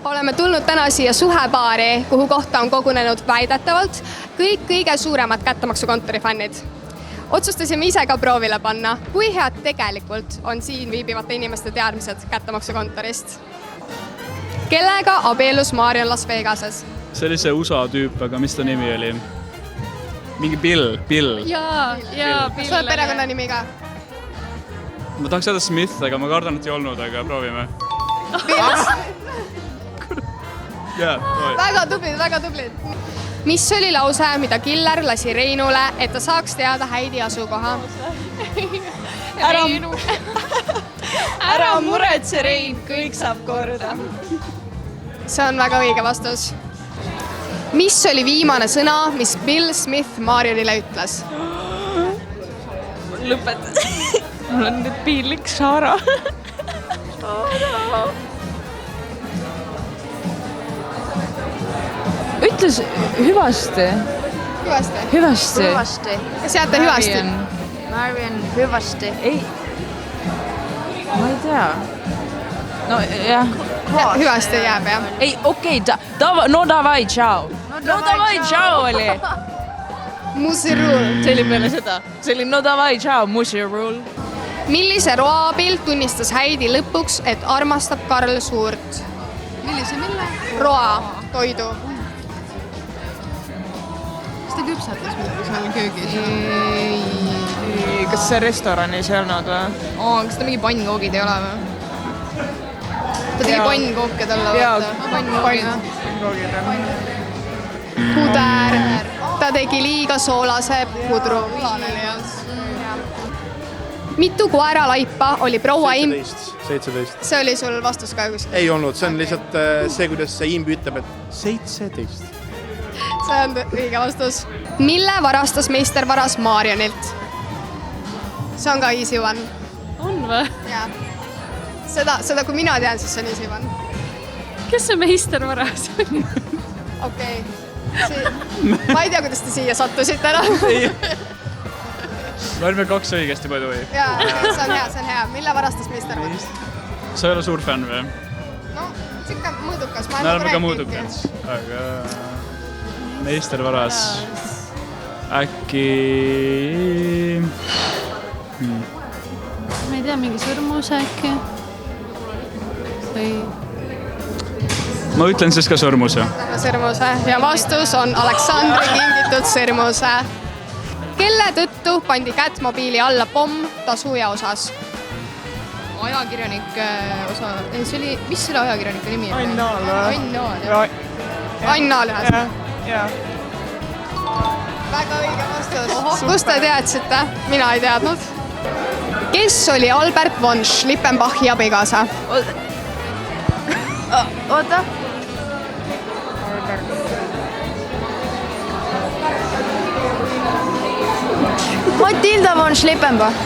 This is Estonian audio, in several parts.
Oleme tulnud täna siia suhebaari, kuhu kohta on kogunenud väidetavalt kõik kõige suuremad kättemaksukontori fännid. Otsustasime ise ka proovile panna, kui head tegelikult on siin viibivate inimeste teadmised kättemaksukontorist. Kellega abiellus Marion Las Vegases? See oli see USA tüüp, aga mis ta nimi oli? Mingi Bill. Jaa, Bill. Sul on perekonna nimi ka? Ma tahaks öelda Smith, aga ma kardan, et ei olnud, aga proovime. Väga tublid. Mis oli lause, mida Killer lasi Reinule, et ta saaks teada Heidi asukoha? Ära muretse, Rein, kõik saab korda. See on väga õige vastus. Mis oli viimane sõna, mis Bill Smith Marionile ütles? Lõpeta. Mul on nüüd piinlik Sara. Ütles hüvasti. Hüvasti. Kas jääte hüvasti? Marion, hüvasti. Ei. Ma ei tea. No jah. Hüvasti jääb, jah. Ei, okei. No davai, tšau. No davai, tšau oli. Musirul. See oli peale seda. See oli no davai, tšau, musirul. Millise roa abil tunnistas Heidi lõpuks, et armastab Karl Suurt? Mille? Roa, toidu. Kas ta küpsatas midagi seal köögis? Ei. Kas see restoranis ei olnud või? Kas ta mingi pannkoogid ei ole või? Ta tegi pannkooke talle vaata. Puder. Ta tegi liiga soolase pudru. Mitu koeralaipa oli proua Imp? 17. See oli sul vastus ka kuskil? Ei olnud, see on lihtsalt see, kuidas see Imbi ütleb, et 17. See on õige vastus. Mille varastas meister varas Marionilt? See on ka easy one. On või? Jaa. Seda kui mina tean, siis see on easy one. Kes see meister varas? Okei. Ma ei tea, kuidas te siia sattusite ära. Me olime 2 õigesti palju või? Jaa, see on hea. Mille varastas meister varas? Sa ei ole suur fänn või? No, siuke mõõdukas. Me oleme ka mõõdukad, aga meister varas äkki... Ma ei tea, mingi sõrmus äkki? Või... Ma ütlen siis ka sõrmuse. Sõrmuse. Ja vastus on Aleksandri kingitud sõrmuse. Kelle tõttu pandi Kätmobiili alla pomm tasuja osas? Ajakirjanik osa. See oli, mis selle ajakirjaniku nimi on? Ain Naal. Ain Naal. Jaa. Väga õige vastus. Kust te teadsite? Mina ei teadnud. Kes oli Albert von Schlippenbachi abikaasa? Oota. Matilda von Schlippenbach.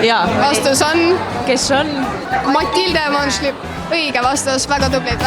Jaa. Vastus on... Kes on? Matilda von Schlipp. Õige vastus. Väga tublid.